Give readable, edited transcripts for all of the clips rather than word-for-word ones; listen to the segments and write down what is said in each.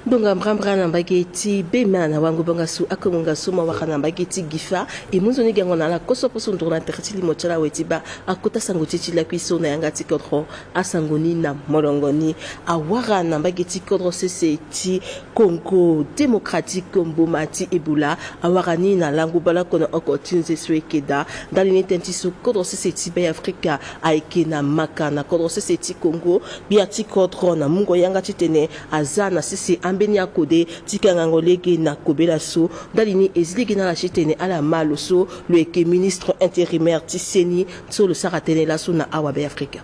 Donga mbrambra mbageti bemana wangu bangasu akomunga suma wakana mbageti gifa e munzo ni gango na la koso poso ndona tertili mochara wetiba akota sangotichi la kwiso na yangati kodro asangoni na molongoni awara na mbageti kodro seseti Congo démocratique Kombo mati Ebola awara ni na langu bala kono okotinze swekeda dalini tentisu kodro seseti be Afrika aike na maka na kodro seseti Congo biati kodro na mungo yangati tene azana sisi ambeni akode tikangangolege na kobela so dalini eziligi na la chitene ala maloso le eke ministre intérimaire Tiseni so le saratene la so na awabe Afrika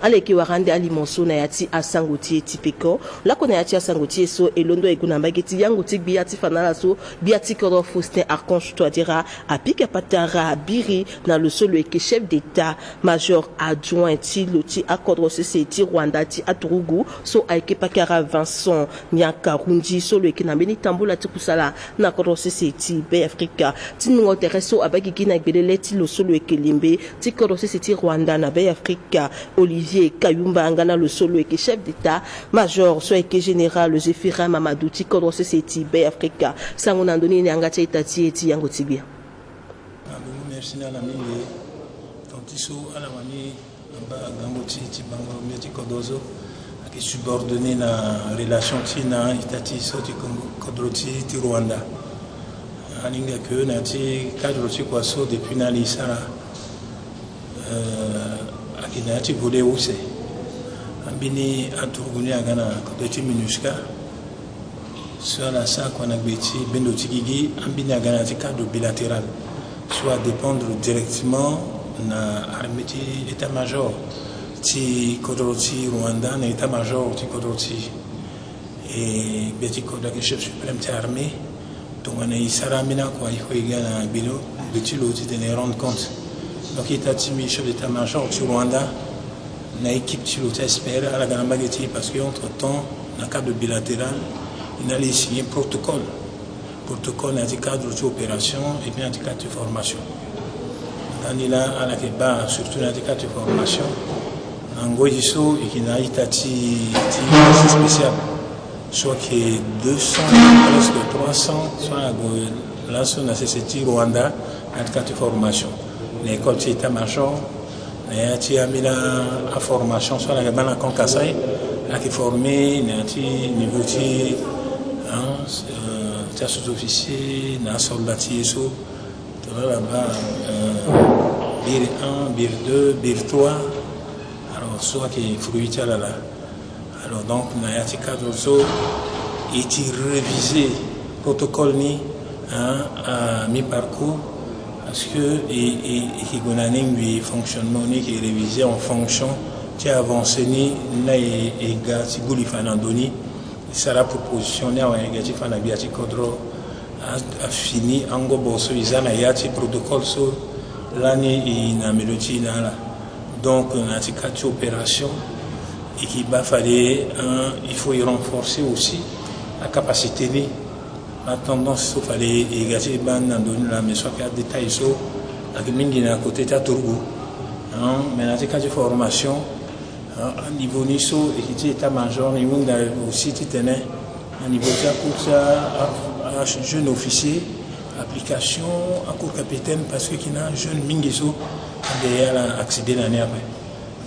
aleki warande alimonso na yati asangotie tipeko la kona yati asangotie so elondo eguna mbageti yango tik biati fanala so biati koro Faustin Archange Touadéra apika patara biri na le solo eke chef d'état major adjoint ti loti akodro seseti Rwanda ti aturugu so aike pakara Vincent Nyakarundi so le eke na beni tambola ti kusala na kodro seseti be Afrika ti ngo tereso abaki kina gbelele ti lo solo eke limbe ti kodro seseti Rwanda na be Afrika Olivier Kayumba Angana le solo et chef d'état major soit que général Zéphira Mamadou ti kodro seseti be Afrika sango ndoni ni angati itati eti yango tibia merci na la mingi tantiso ala mani ba gambo ti bango meti kodozo qui subordonné na relation ti na itati so ti kodro ti Rwanda aninga que na ti cadre ti kwaso depuis na lisara akinati vole use ambini aturuguni agana kodoti minuska soit la sa qu'on a beti bendo tigigi ambini agana ti cadre bilatéral soit dépendre directement na armée ti état-major ti kodoti Rwanda na état-major ti kodoti et beti kodaki chef suprême ti armée donc on a isara mina quoi il faut igana bilo beti lo ti tenir rendre compte. Donc il est attimé chef d'état-major du Rwanda, na équipe qui l'espère à la Ganambageti parce qu'entre-temps, dans le cadre bilatéral, il allait signer protocole. Protocole dans le cadre d'opération et bien dans le cadre de formation. Dans il a à la Keba, surtout dans le cadre de formation, en Goyiso et qui n'a été spécial. Soit que 200, presque 300, soit là, sur la CCT Rwanda, dans le cadre de formation. L'école d'état-major, il y a mis la formation sur la Gabana Konkasai, qui est formé, il y a un niveau de sous-officier, il y a un soldat qui est là-bas, BIR 1, BIR 2, BIR 3, alors soit qui est fruit là. Alors donc, il y a un cadre qui est révisé, protocole à mi-parcours. Parce que il fonctionnement qui est révisé en fonction qui a avancé ni na et gars si gouli fanandoni sera propositionné à un gars fana biati kodro a fini ango bosso izana yati protocole so l'année ina mélodie là donc on a quatre opérations et qui va falloir il faut y renforcer aussi la capacité ni la tendance il fallait égager ban dans la maison qui a détaillé ça avec mingi à côté de Tourgou mais dans ces cas de formation à niveau nisso et qui était major et monde aussi tenait à niveau de cours à jeune officier application à cours capitaine parce que qui n'a jeune mingi so derrière accéder l'année après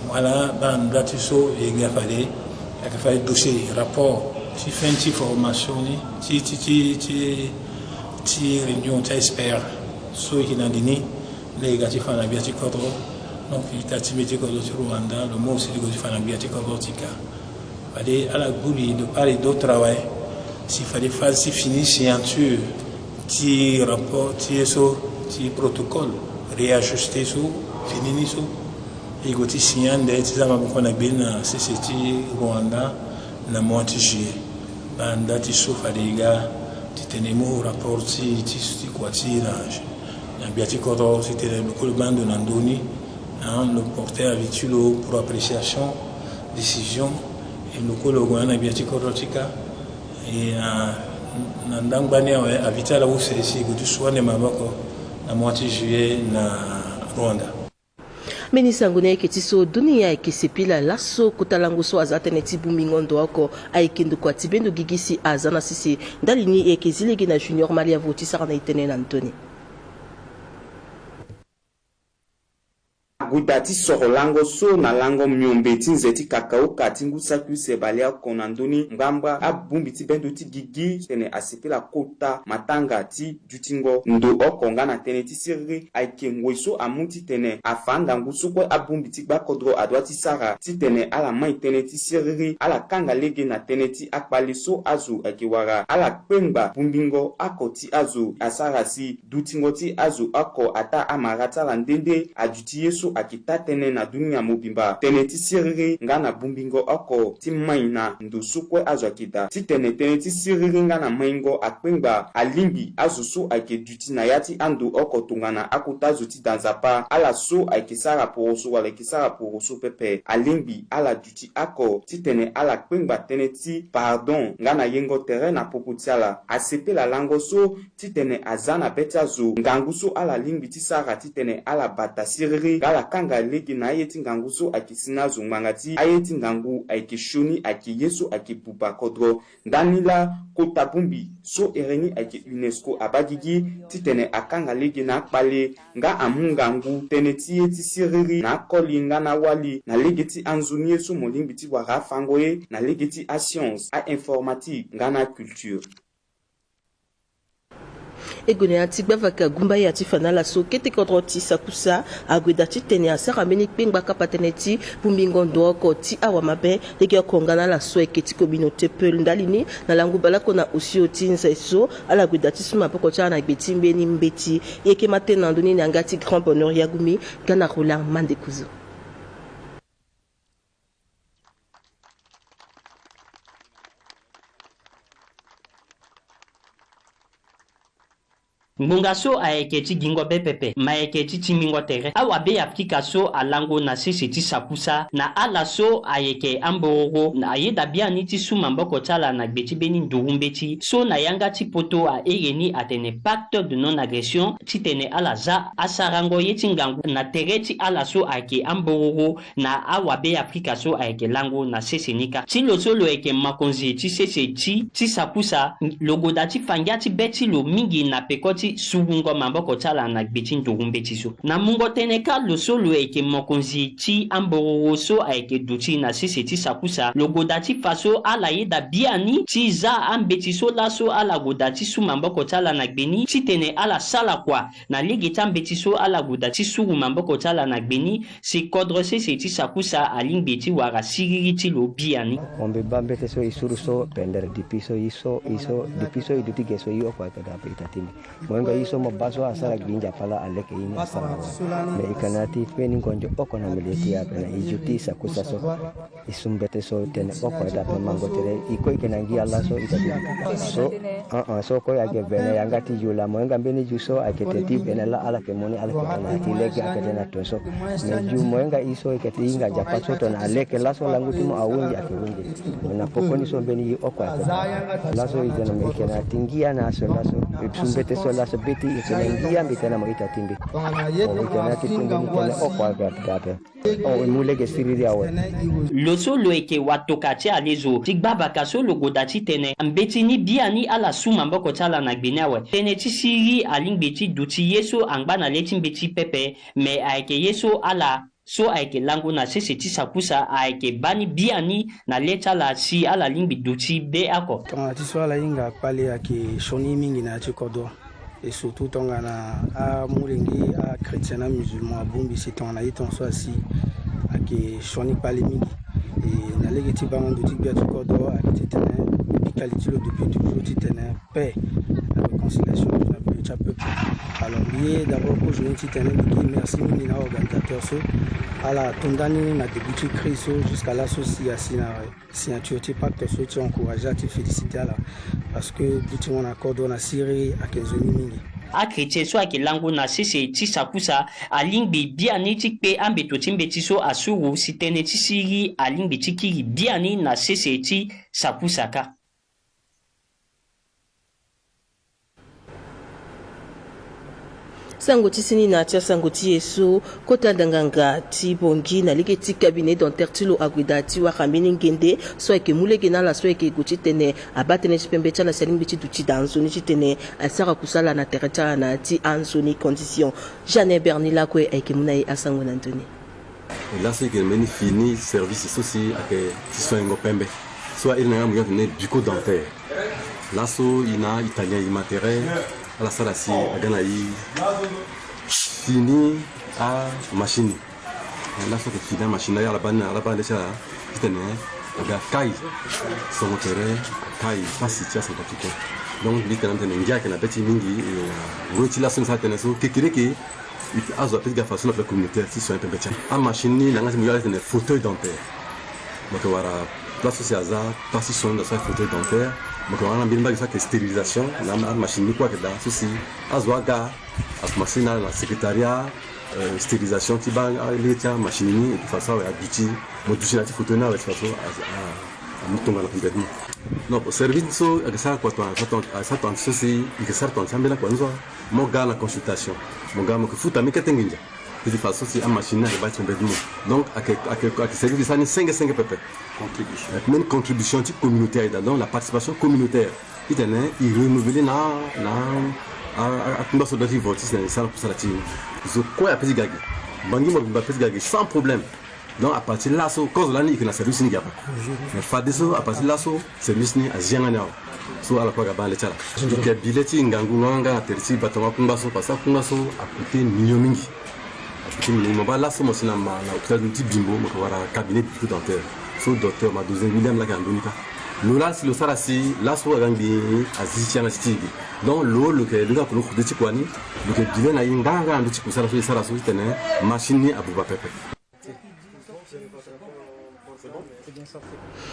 voilà ban blatiso et il fallait dossier rapport si fait une petite formation ti réunion ta espère ceux qui n'ont dit les gars qui font la biati kodro donc il t'a timité kodro sur Rwanda le mot c'est que tu fais la biati kodro tika fallait à la gouli de parler d'autres travail s'il fallait faire si fini signature ti rapport ti protocole réajuster so fini so et goti signan de tizama qu'on a bien CCT Rwanda na moitié juillet banda ti sofa les gars ti tenemo rapport ti quoi tirage na biati kodro c'était le bande de Nandoni le porter habituel pour appréciation décision et le colo na biati kodro tika et na ndangbani habituel là où c'est que tu sois ne mabako na moitié juillet na Rwanda. Menisangone ketiso dunia ekisepila laso kutalango so azatene tibumingondo ako aikindu kwa tibendo gigisi azana sisi ndalini ekezilegi na junior Malia voti sarana itene na Antoni. Gudati soro lango so na lango myombeti nzeti kakao katingu saku sebalia konandoni ngamba abumbiti bendo ti gigi tene asepela kota matanga ti dutingo ndo okonga na tene ti sirri aike ngweso amuti tene afanda ngusu kwa abumbiti bakodro adwati sara ti tene ala mai tene ti sirri ala kanga lege na tene ti akpaliso azu akiwara ala pengba bumbingo akoti azu asara si dutingo ti azu ako ata amarata la ndende ajuti yesu akita tene na dunia mobimba tene ti siriri nga na bumbingo oko ti maina ndusukwe azo akita ti tene ti siriri nga na maingo akpengba alimbi azusu ake duti na yati andu oko tungana akuta zuti danzapa ala so ake sara poroso wala ake sara poroso pepe alimbi ala duti ako ti tene ala kpengba tene ti pardon nga na yengo terrain na poputiala asepe la lango so ti tene azana beti azo ngangu so ala limbi ti sara ti tene ala bata siriri gala kanga legi na ayeti ngangu so akisina zungmangati ayeti ngangu aikishoni ake yesu ake pupa kodro danila kota bumbi so ereni ake UNESCO abagigi ti tene akanga legi na akpale nga amungangu tene ti yeti siriri na akoli nga na wali na legi ti anzuni yesu molimbi ti wara fangoye na legi ti a science a informatique nga na culture. Egone antigba vaka gumba ya tifana la so kete kontroti sakusa agweda ti tene asara meni pengba kapateneti pumbingondo ko ti awa mabe lege kongana la so eketi communauté peul ndalini na langu balako na usio tinza so ala gweda ti suma poko cha na gbeti mbeni mbeti yeke matena ndoni na ngati grand bonheur ya gumi kana Roland Mandekuzo. Ngunga so aeketi gingo bepepe maeketi timingo tere awa be Afrika so alango na sese ti sakusa na ala so ayeke amborogo na ayeda biani ti suma mboko tala na gbeti beni ndurumbeti so na yanga ti poto a ereni atene pacte de non agression ti tene ala za asarango yeti ngangu na tere ti ala so ayeke amborogo na awa be Afrika so ayeke lango na sese nika ti lo so lo eke makonzi ti sese ti sakusa logoda ti fangia ti beti lo mingi na pekoti sugungo mamboko tala na gbeti ndurumbeti so na mungo teneka lo so lo eke mokonzi ti amborogo so ayeke duti na sese ti sakusa logoda ti faso ala yeda biani ti za ambeti so laso ala goda ti su mamboko tala na gbeni ti tene ala sala kwa na lege ti ambeti so ala goda ti suru mamboko tala na gbeni si kodro sese ti sakusa alingbe ti wara siriri ti lo biani ombe bambete so isuru so pender dipiso iso dipiso iduti geso yo kwa kada itatini mwenga iso mabaso asara ginja pala aleke ini asara me ikanati peni konjo oko na mileti ya pena ijuti sakusa so isumbete so tene oko da mango tere iko ikenangi ala so itati so ko ya gevene yangati yula mwenga mbeni juso aketeti bena la ala kemoni ala ketana tilege aketena toso me ju mwenga iso iketi inga japaso to na aleke laso langu timo awungi akewungi na pokoni so beni oko laso izena me ikena tingia na so laso isumbete so laso beti ikenangia mbitena mo itatimbi ikena titimbi ikena oko agapgape o mulege siriri awe loso lo eke watoka ti alezo ti gbabaka so lo goda ti tene mbeti ni biani ala suma mboko tala na gbeni awe tene ti siri alingbe ti duti yeso angba na leti mbeti pepe me ayeke yeso ala so ayeke lango na sese ti sakusa ayeke bani biani na leta la si ala lingbi duti be ako ti so ala hinga akpale ayeke shoni mingi na ti kodro et surtout tongana a mulengi a chrétien na musulman abombi si tongana ye ton so asi ayeke shoni kpale mingi e na lege ti bango ndu ti gbia ti kodro ayeke ti tene bikali ti lo depuis toujours ti tene paix la réconciliation na village ti apeuple alors lié d'abord pour journée ti tene ligi merci mingi na organisateur so ala tondani na début ti cri so jusqu'à là so si asi na signature ti pacte so ti encouragé ti félicité ala parce que buti ngo na kodro na siri ayeke nzoni mingi a chrétien so ayeke lango na sese ti sakusa alingbi biani ti kpe ambeto ti mbeti so asuru si tene ti siri alingbi ti kiri biani na sese ti sakusa ka Sangoti sini na tia sangoti yeso kota danganga ti bongi na liki ti cabinet dentaire ti lo aguida ti wa kamini ngende so ke mulege na la so ke guti tene abatene chipembe cha la salimbi ti duti danzoni ti tene asara kusala na tereta na ti anzoni condition Jeanne Bernila kwe ke munai asango na Antoni. Là c'est que meni fini service aussi avec ti soin ngopembe soit il na mu ne bucco dentaire là so ina italien immatériel à la salle si agana yi fini à machine là so que fini machine à la bande ça tene aga kai son terrain kai pasi tia son tout donc littéralement tene ngia que na beti mingi roti la son ça tene so kekireke azo apesi ga façon la communautaire si so un peu betia a machine ni nanga mu yale tene fauteuil dentaire donc voilà place c'est hasard pasi son dans sa fauteuil dentaire donc on a bien bagage que stérilisation la machine ni quoi que là ceci azwaga as machine la secrétariat stérilisation qui ba les tiens machine ni de façon à habituer modifier la photo na avec façon à mutonga la complètement non service so ça quoi ça tant ceci que ça tant sambela kwa nzo mon gars la consultation mon gars que futa mi ketenginja de façon si a machine à battre complètement donc à service ça ni 5 pp contribution même contribution communautaire dans la participation communautaire il renouveler na a kumba so dati vote c'est ça pour ça la team so quoi a pesi gagi bangi mo ba pesi gagi sans problème donc à partir là so cause là ni que na service ni gapa mais fa deso à partir là so service ni azianga na so ala kwa gaba le chala donc ya bileti ngangu nganga terisi batama kumba so pasa kumba so a coûter million mingi minimum ba là so mo sina ma na hôpital petit bimbo mo wara cabinet de dentaire so docteur ma deuxième William la gandonika lola si lo sara si la so gangi azichana stigi donc lo ke lunga ko ko de kwani lo ke bile na inganga ndo chikusara so sara so tene machine ni abuba pepe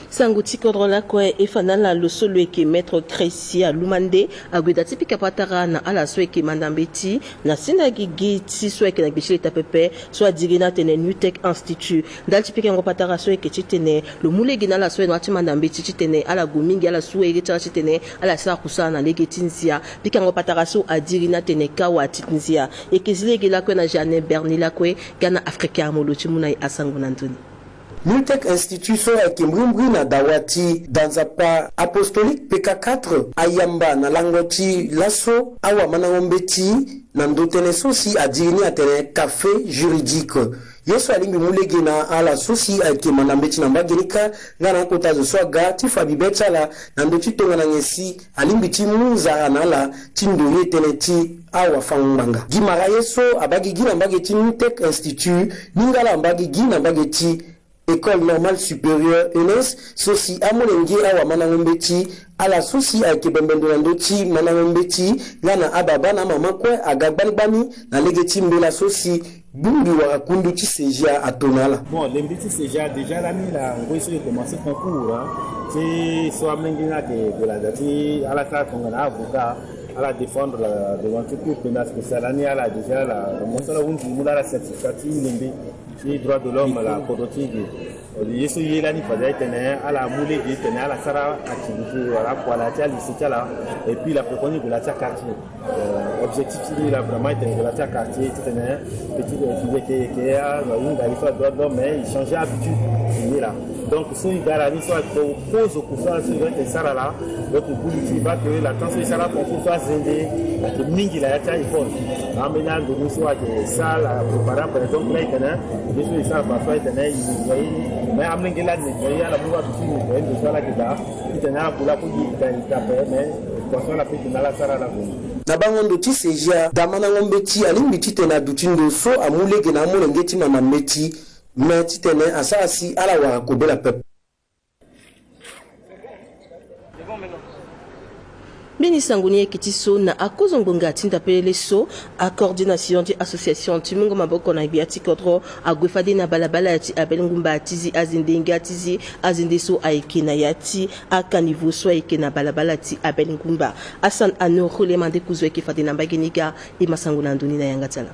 Sangoti kodrola kwe efanala lo solo eke maître Crécia Lumande agueda tipika patara na ala so eke mandambeti na sinagi giti so eke na gbishile tapepe so adirina tene New Tech Institute dal tipika ngo patara so eke chitene lo mulegi na la so eno ati mandambeti chitene ala gomingi ala so eke chitene ala sa kusana na lege tinzia pika ngo patara so adirina tene kawa tinzia eke zilege la kwe na Jeanne Bernila kwe gana Afrika molo chimuna asango na Antoni. New Tech Institute so eke mbrimbri na dawati danzapa apostolique PK4 ayamba na langoti laso awa manangombeti na ndotene sosi adirini atene café juridique yeso alimbi mulege na ala sosi eke manambeti na mbagenika ngana kota zo swaga tifabi betala na ndoti tonga na ngesi alimbi ti muza na ala tindori tene ti awa fanganga gimara yeso abagi gina mbageti New Tech Institute ningala mbagi na mbageti École normale supérieure ENES sosi amolengi awa manangombeti ala sosi akebembendo ndoti manangombeti ngana ababa na mama kwe agagbalbani na legeti mbela sosi bungi wa kundu ti seja atonala bon l'embiti seja déjà la mi la ngoiso de commencer concours c'est soit mengina de la dati ala ta tongana avocat à la défendre devant toute pénale spéciale année à la déjà la monsala wundi mula la certificatif lembe les droits de l'homme la kodotigi yeso yela ni fadai tene ala mule di tene ala sara activité ala kwa la tia lisicala et puis la préconisation de la tia quartier objectif c'est là vraiment de la tia quartier tene petit fille qui a une galifa droits de l'homme mais il changeait habitude il là donc si il garani soit pose au courant sur le sara là donc il va que la tension sara pour soit zendé que mingi la tia il faut amener de nous soit que ça la préparer par exemple là tene yeso ça va faire tene mais amener là il y a la boîte de ça là que là il tena pour la pour il taper mais quand la petite na la sara la na bangondo ti seja damana ngombeti alimbiti tena dutindo so amulege na amulengeti na mameti meti tene asasi ala wa kobela pep Bini sanguni ekiti so na akozo ngonga tinda pelele so a coordination di association timungo maboko na biati kodro agwefade na balabala ti abelngumba tizi azindenga tizi azinde so aikena yati akanivu so aikena balabala ti abelngumba asan ano khole mande kuzwe ke fade na bageniga e masango na nduni na yangatala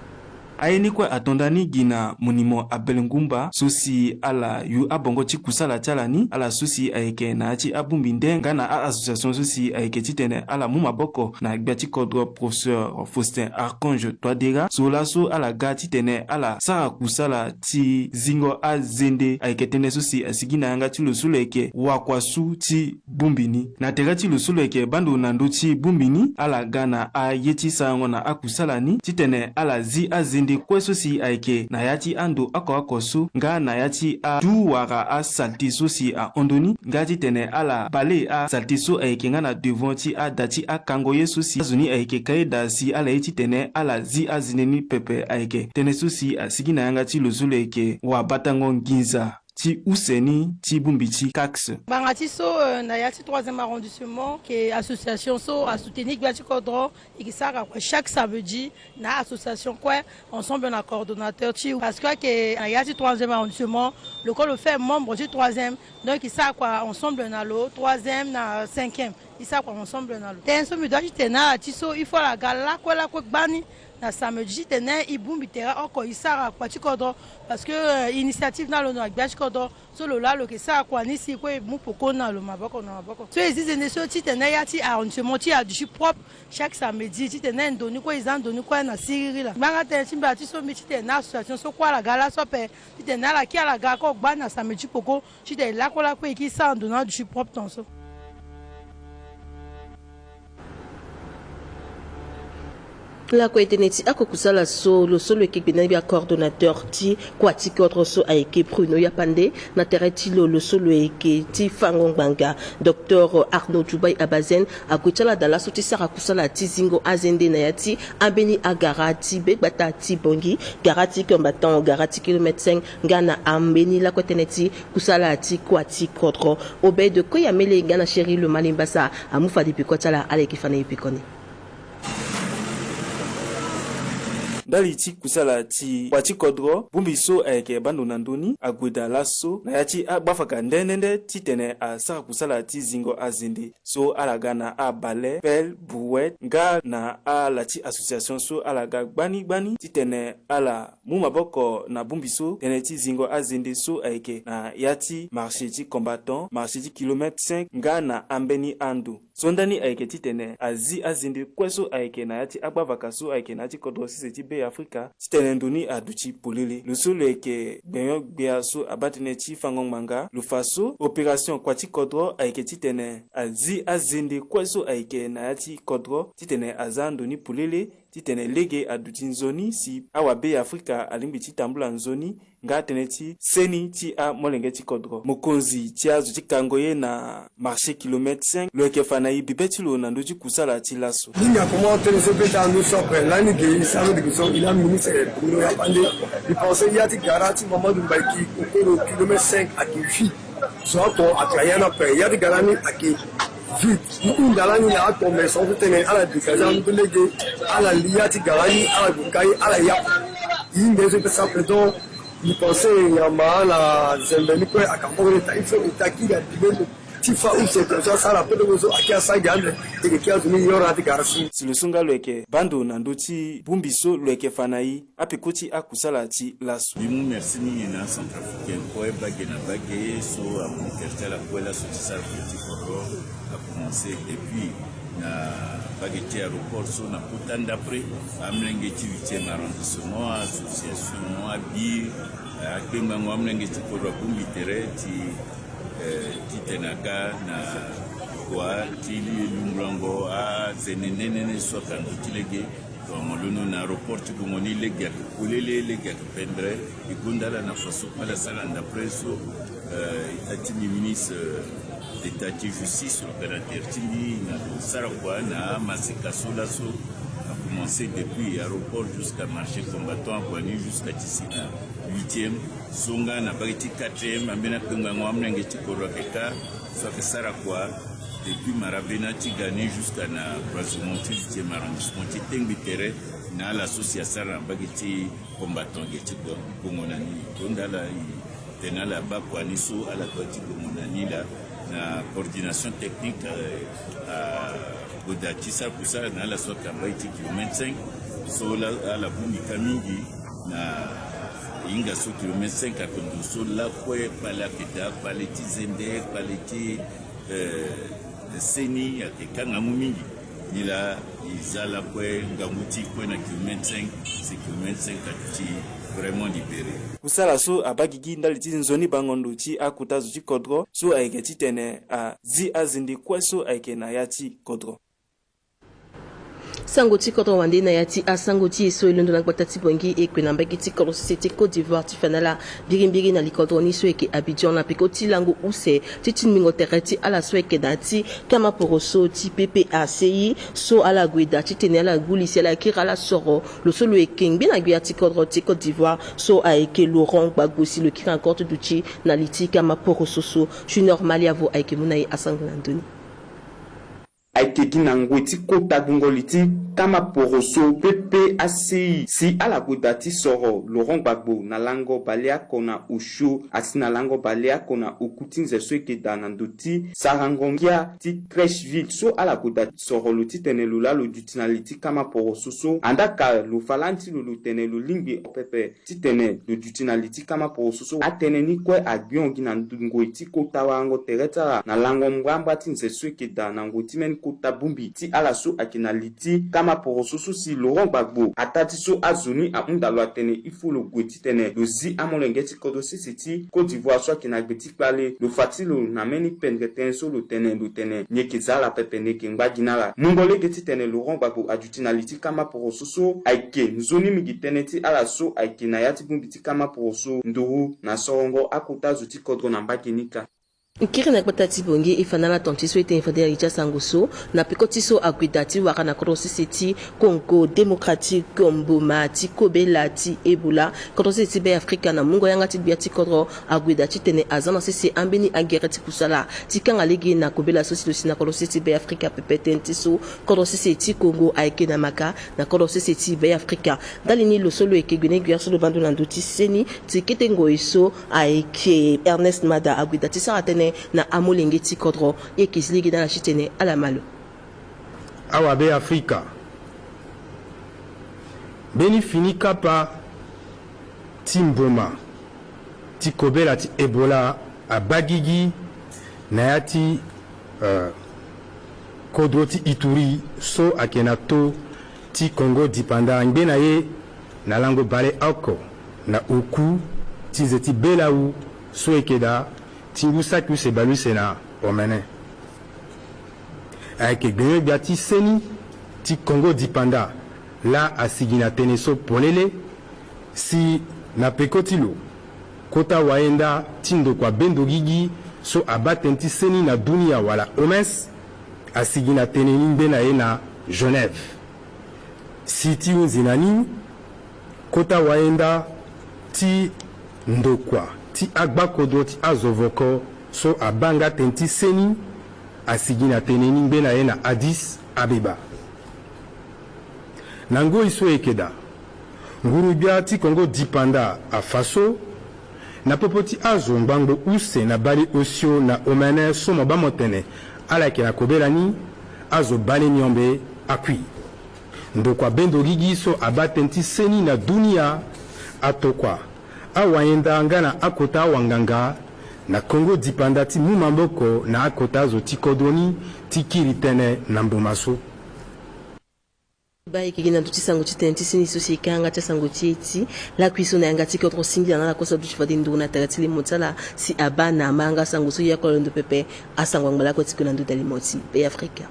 aini kwa atondani gina monimo abelengumba sosi ala yu abongo ti kusala tialani ala sosi ayeke na ti abumbi ndenga na association sosi ayeke ti tene ala mu maboko na gbia ti kodro professeur Faustin Archange Touadéra so la so ala ga ti tene ala sara kusala ti zingo azende ayeke tene sosi asigi na yanga ti lo so lo yeke wakwasu ti bumbini na tere ti lo so lo yeke bando na ndö ti bumbini ala ga na aye ti sarango na akusala ni ti tene ala zi azende kue sosi ayeke na ya ti ando oko so nga na ya ti du wara asalte sosi ahondoni nga ti tene ala bale asalte so ayeke nga na devant ti ada ti akango ye sosi azoni ayeke ka ye da si ala ye ti tene ala zi azende ni pepe ayeke tene sosi asigi na yanga ti lo so lo yeke wabatango nginza ti useni ti bumbi ti Cax. Bangati so na ya ti 3e arrondissement que association so a soutenir Gbia ti Kodro et qui sara quoi chaque samedi na association quoi ensemble na coordonnateur ti parce que na ya ti 3e arrondissement le col le fait membre du 3e donc il sara quoi ensemble na lo 3e na 5e il sara quoi ensemble na lo ten so mi do ti tena ti so il faut la gala quoi bani na samedi tene ibumbi tera oko isara kwa ti Kodro parce que initiative na lo na Gbia ti Kodro so lo la lo ke sa kwa ni si ko mu poko na lo maboko na maboko so existe ne so ti tene ya ti arrondissement ti a du propre chaque samedi ti tene ndoni ko izan ndoni ko na siriri la banga tene ti mba ti so mi ti tene association so kwa la gala so pe ti tene la ki ala ga ko gba na samedi poko ti tene la ko la ko ki sa ndona du propre ton so. La koeteneti akokusala so lo solo ekeke na bia coordonnateur ti kwati kodro so ayeke Bruno Yapande na tere ti lo solo eke ti fango ngbanga Dr Arnaud Djoubaï Abazen akutala dala so ti sara kusala ti zingo azende na ya ti ambeni agara ti begbata ti bongi garati combattant garati kilomètre 5 ngana ambeni la koeteneti kusala ti kwati kodro obey de koyamele ngana chéri le malimbasa amufa di pikotala aleki fana ipikoni. Dali ti kusala ti kwati kodro bumbi so ayeke bando na ndöni agweda laso na ya ti agbafaka ndendende ti tene asara kusala ti zingo azende so ala ga na abale pel brouette nga na ala ti association so ala ga gbani ti tene ala mu maboko na bumbi so tene ti zingo azende so ayeke na ya ti marché ti combattant marché ti kilomètre 5 nga na ambeni ando so ndani ayeke ti tene azi azende kue so ayeke na ya ti agbavaka so ayeke na ya ti kodro sise ti be Afrika ti tene ndöni adu ti polele lo so lo yeke gbenyo gbia so abatene ti fango ngbanga lo fa so opération kwati kodro ayeke ti tene azi azende kue so ayeke na ya ti kodro ti tene aza ndöni polele ti tene lege adu ti nzoni si awabe Afrika alingbi ti tambula nzoni nga tene ti seni ti molenge ti kodro mokonzi ti azo ti kango ye na marché kilomètre 5 lo yeke fa na ye bibe ti lo na ndö ti kusala ti laso ligne comment tene so peut en nous sopre l'année de salo de so il a ministre Bruno Yapande il pensait il y a ti garati Mamadou Mbaiki au kilomètre 5 à Kifi so to atlayana pe il y a ti garani à Kifi vite nous galani ya to mais so tene ala de kazan de lege ala liati garani ala bukai ala ya il ne se peut ça plutôt il pensait ya mala zembeni ko akambore taifa utakira dibelo tifa use to sala pedo zo akia sagande eke kia zuni yora ti garasi silusunga lweke bando na ndö ti bumbi so lweke fanai apikoti akusala ti laso bimu merci ni na centrafricain ko e bagé na bagé so a monterter la kuela so ti sala ti Kodro a commencé depuis na bageti aéroport so na putan d'après amlenge ti 8e arrondissement association abi akemba amlenge ti Kodro bumbi tere ti tenaga na kwa tili lumlango a zenenene so kando tilege ngolono na aéroport ko ngoni lege kulele lege pendre igundala na faso pala sala d'après so itati ministre d'état de justice opérateur tindi na sarakwa na masika sola so a commencé depuis aéroport jusqu'à marché combattant Kwani jusqu'à Tisina 8e songa na bagiti 4e ambena kunga ngwamna ngeti korokeka so que sarakwa depuis Maravena Tigani jusqu'à na croisement 8e arrondissement Tengi Terre na l'association na bagiti combattant ngeti ko ngonani tondala tenala bakwani so ala kwati ko ngonani la na coordination technique à Godati ça pour ça na la soit kambaiti kilomètre 5 so la bumi kamingi na inga so kilomètre 5 akondo so lakwe pala keda pala ti zende pala ti seni akekanga mingi nila izala kwe ngamuti kwe na kilomètre 5 c'est kilomètre 5 ati vraiment libéré kusala so abagigi ndali ti nzoni bangondo ti akutazo ti kodro so ayeke ti tene zi azindi kue so ayeke na ya ti kodro sango ti kodro wande na ya ti asango ti so elondo na gbata ti bongi ekue na mbeki ti kodro société Côte d'Ivoire ti fanala birimbiri na likodro ni so yeke Abidjan na peko ti lango use ti tinmingo tere ti ala so yeke na ti kama poro so ti PPACI so ala gweda ti tene ala guli si ala yeke ala soro lo so lo yeke ngbi na gbia ti kodro ti Côte d'Ivoire so ayeke Laurent Gbagbo si lo kiri encore tu duti na li ti kama poro so Junior Maliavo ayeke mu na ye asango na ndoni ayeke na ngoi ti kota gongoli ti kama poroso PPACI si ala gweda ti soro Laurent Gbagbo na lango bale akona osho asi na lango bale akona oku ti nze so yeke da na ndo ti sarangongia ti Crècheville so ala gweda soro lo ti tene lo la lo duti na li ti kama poroso so andaka lo falan ti lo tene lo lingbi opepe ti tene lo duti na li ti kama poroso so atene ni kue agbiongi na ngoi ti kota wango tere ti ala na lango mbwambwa ti nze so yeke da na ngoi ti meni kota bumbi ti ala so ayeke na li ti kama poroso so si Laurent Gbagbo ata ti so azoni ahunda lo atene ifo lo gue ti tene lo zi amolenge ti kodo sisi ti Côte d'Ivoire so ayeke na gbe ti kpale lo fa ti lo na meni penge tënë so lo tene ni yeke za ala pepe ni yeke ngbagi na ala mungo lege ti tene Laurent Gbagbo aduti na li ti kama poroso so ayeke nzoni mingi tënë ti ala so ayeke na ya ti bungbi ti kama poroso nduru na sorongo akota zo ti kodro na mbage ni ka nkiri na gbata ti bongi ifanala tonti so ete infadela richa sango so na peko ti so agwida ti waka na kodro sisi ti Congo démocratique mboma ti kobela ti ebola kodro sisi ti be afrika na mungo yanga ti gbia ti kodro agwida ti tene aza na sisi ambeni angere ti kusala ti kanga legi na kobela so si lo si na kodro sisi ti be afrika pepe tënë ti so kodro sisi ti Congo ayeke na maka na kodro sisi ti be afrika ndali ni lo so lo yeke gue ni gbia so lo bando na ndo ti seni ti kete ngoi so ayeke Ernest Mada agwida ti sara tënë na amolenge ti kodro yeke si legi na la chitene ala malo awa be afrika beni fini kapa ti mboma ti kobela ti ebola abagigi na ya ti kodro ti Ituri so ayeke na to ti Congo dipanda ngbe na ye na lango bale oko na oku ti nze ti belau so yeke da tingu saku se balu sena omene ayeke gbenge gbia ti seni ti Congo dipanda la asigi na tene so polele si na peko ti lo kota wayenda ti ndoko abendo gigi so aba tene ti seni na dunia wala omes asigi na tene ni ngbe na ye na Genève si ti hunzi na nini kota wayenda ti ndokwa ti agba kodro ti azovoko so abanga tene ti seni asigi na tene ni ngbe na ye na Addis Abeba na ngoi so yeke da nguru gbia ti Congo dipanda afaso na popo ti azo ngbango use na bale osio na omene so mo ba mo tene ala yeke na kobela ni azo bale niombe akui ndoko abendo gigi so aba tene ti seni na dunia atokua awayenda nga na akota awanganga na Congo dipanda ti mu mamboko na akota zo ti kodoni ti kiri tënë na mbuma so ba yeke na duti sango ti tene ti sini so si yeke anga ti asango ti e ti lakui so na yanga ti kodro singbi na la koso duti fade nduru na tere ti limo ti ala si aba na ma anga sango so ye akolo ndo pepe asango angbala kue ti kue na ndu dali mo ti be afrika